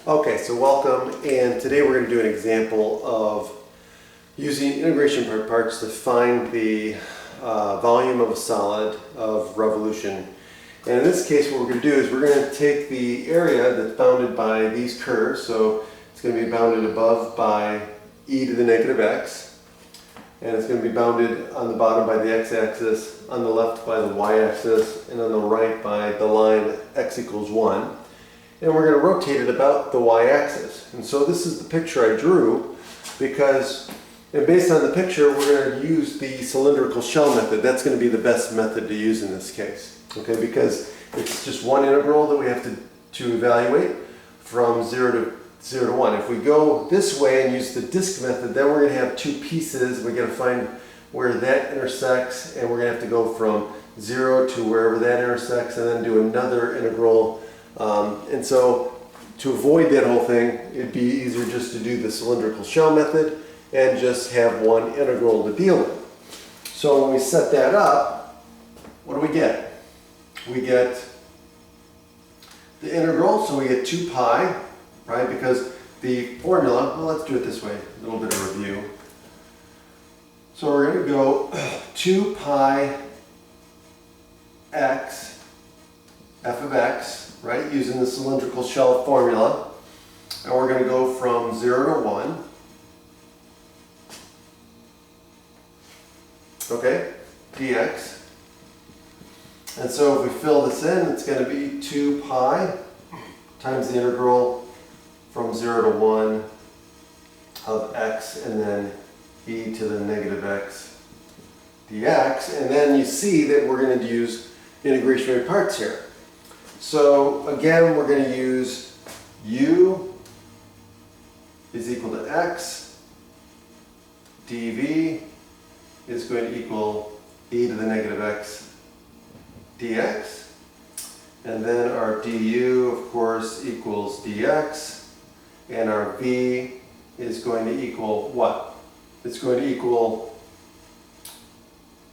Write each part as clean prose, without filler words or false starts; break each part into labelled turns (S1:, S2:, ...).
S1: Okay, so welcome, and today we're going to do an example of using integration by parts to find the volume of a solid of revolution. And in this case, what we're going to do is we're going to take the area that's bounded by these curves, so it's going to be bounded above by e to the negative x, and it's going to be bounded on the bottom by the x-axis, on the left by the y-axis, and on the right by the line x equals 1. And we're going to rotate it about the y-axis. And so this is the picture I drew because, and based on the picture, we're going to use the cylindrical shell method. That's going to be the best method to use in this case. Okay, because it's just one integral that we have to evaluate from 0 to 1. If we go this way and use the disk method, then we're going to have two pieces. We're going to find where that intersects, and we're going to have to go from 0 to wherever that intersects, and then do another integral. And so to avoid that whole thing, it'd be easier just to do the cylindrical shell method and just have one integral to deal with. So when we set that up, what do we get? We get the integral, so we get 2 pi, right? Because the formula, well, let's do it this way, a little bit of review. So we're going to go 2 pi x, f of x, right, using the cylindrical shell formula, and we're going to go from 0 to 1, okay, dx. And so if we fill this in, it's going to be 2 pi times the integral from 0 to 1 of x, and then e to the negative x dx. And then you see that we're going to use integration by parts here. So again, we're going to use u is equal to x, dv is going to equal e to the negative x dx, and then our du, of course, equals dx, and our v is going to equal what? It's going to equal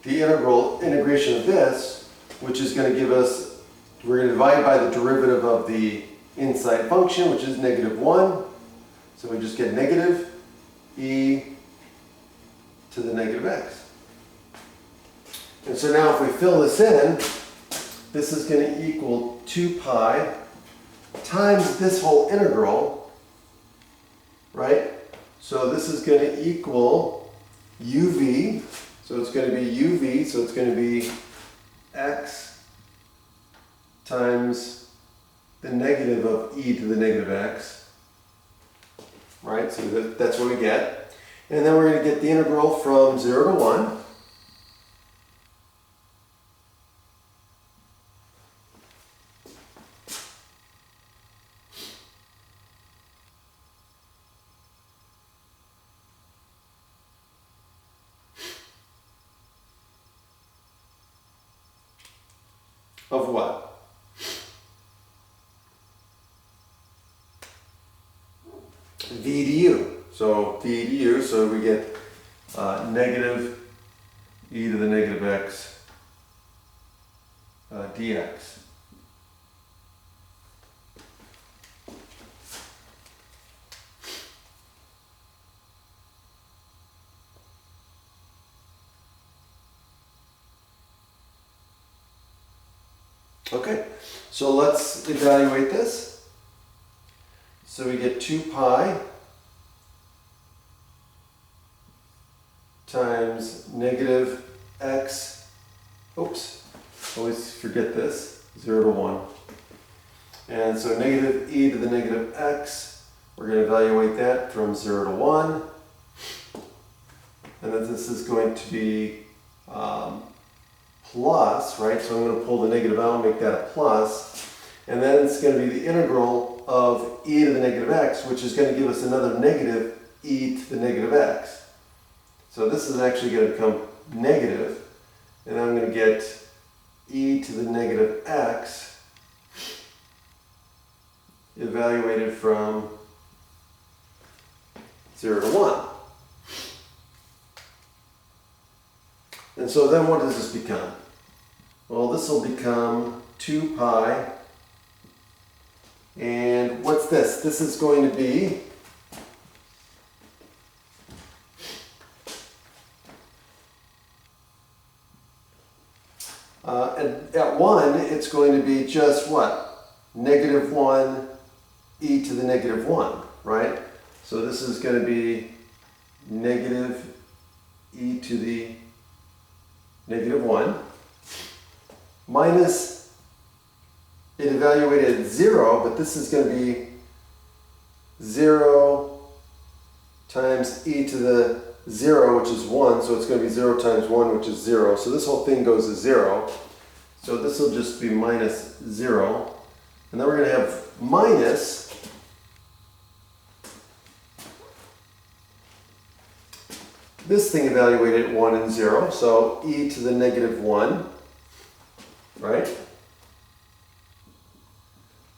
S1: the integration of this, which is going to give us, we're going to divide by the derivative of the inside function, which is -1. So we just get negative e to the negative x. And so now if we fill this in, this is going to equal 2 pi times this whole integral, right? So this is going to equal uv. So it's going to be uv, so it's going to be x times the negative of e to the negative x, right? So that's what we get. And then we're going to get the integral from 0 to 1. Of what? V du. So V du, so we get negative e to the negative x dx. Okay, so let's evaluate this. So we get 2 pi times negative x, oops, always forget this, 0 to 1. And so negative e to the negative x, we're going to evaluate that from 0 to 1. And then this is going to be plus, right? So I'm going to pull the negative out and make that a plus. And then it's going to be the integral of e to the negative x, which is going to give us another negative e to the negative x. So this is actually going to become negative, and I'm going to get e to the negative x evaluated from 0 to 1. And so then what does this become? Well, this will become 2 pi And what's this? This is going to be at 1, it's going to be just what? Negative 1 e to the negative 1, right? So this is going to be negative e to the negative 1 minus, it evaluated 0, but this is going to be 0 times e to the 0, which is 1, so it's going to be 0 times 1, which is 0. So this whole thing goes to 0. So this will just be minus 0. And then we're going to have minus this thing evaluated at 1 and 0, so e to the negative 1, right?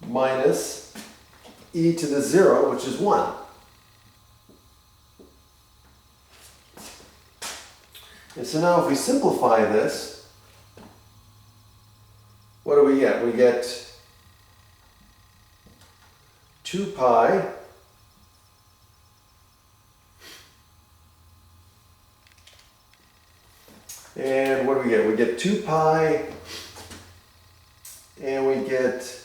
S1: Minus e to the 0, which is 1. And so now if we simplify this, what do we get? We get 2 pi and what do we get? We get 2 pi and we get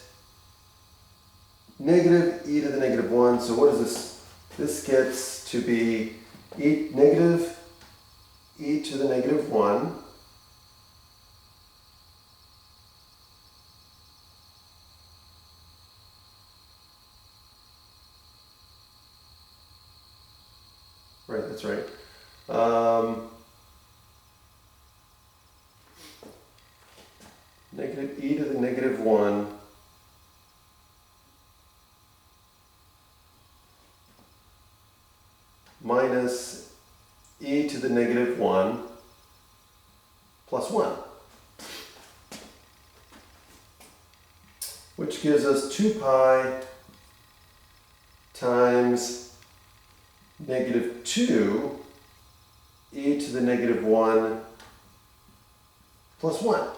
S1: negative e to the negative 1. So what is this? This gets to be negative e to the negative 1 right, that's right. Negative e to the negative 1 minus e to the negative 1 plus 1, which gives us 2 pi times negative 2 e to the negative 1 plus 1.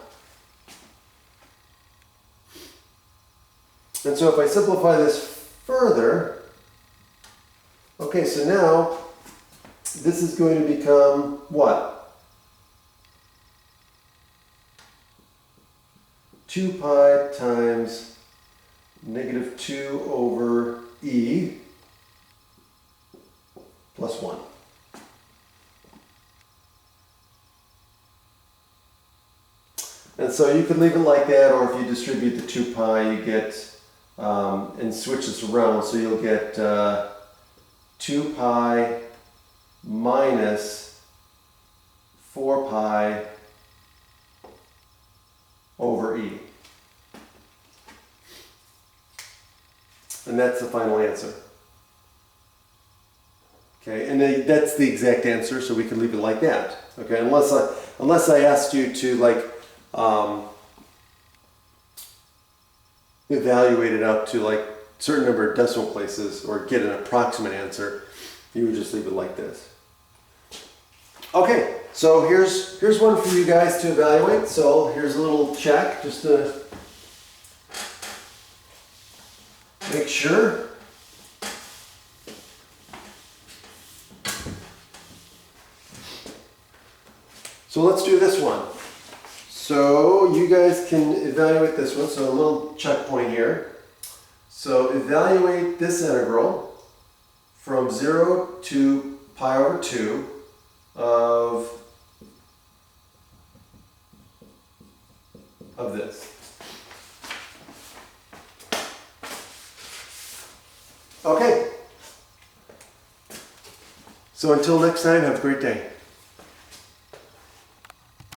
S1: And so if I simplify this further, okay, so now this is going to become what? 2 pi times negative 2 over e plus 1. And so you could leave it like that, or if you distribute the 2 pi, you get, and switch this around, so you'll get 2 pi minus 4 pi over e. And that's the final answer. Okay, and that's the exact answer, so we can leave it like that. Okay, unless I asked you to like evaluate it up to like a certain number of decimal places or get an approximate answer, you would just leave it like this. Okay, so here's one for you guys to evaluate. So here's a little check just to make sure. So let's do this one. So you guys can evaluate this one. So a little checkpoint here. So evaluate this integral from 0 to pi over 2 of this. Okay. So until next time, have a great day.